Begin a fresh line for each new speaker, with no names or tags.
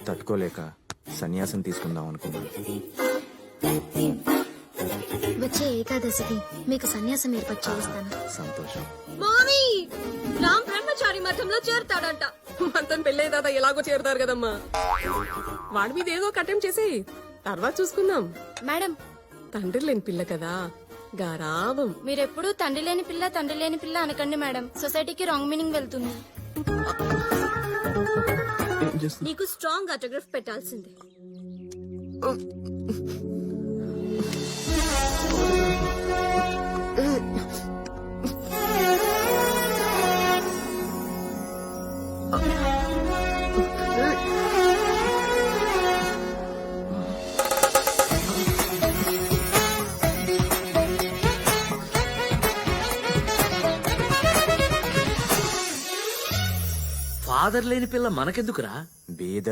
తట్టుకోలేక సన్యాసం తీసుకుందాం అనుకున్నాను.
వచ్చే ఏకాదశికి మీకు సన్యాసం ఏర్పాటు చేయిస్తాను.
సంతోషం.
మామీ రామ్ బ్రహ్మచారి మఠంలో చేరుతాడంట.
అంతని పెళ్ళే దాదా ఎలాగో చేరుతారు కదమ్మా. వాడి మీద ఏదో కట్టెం చేసి తర్వాత చూసుకుందాం.
మేడం,
తండ్రి లేని పిల్ల కదా, గారాబం.
మీరెప్పుడు తండ్రి లేని పిల్ల అనకండి మేడం. సొసైటీకి రాంగ్ మీనింగ్ వెళ్తుంది.
నీకు స్ట్రాంగ్ ఆటోగ్రాఫ్ పెట్టాల్సిందే.
ఫాదర్ లేని పిల్ల మనకెందుకురా?
బీద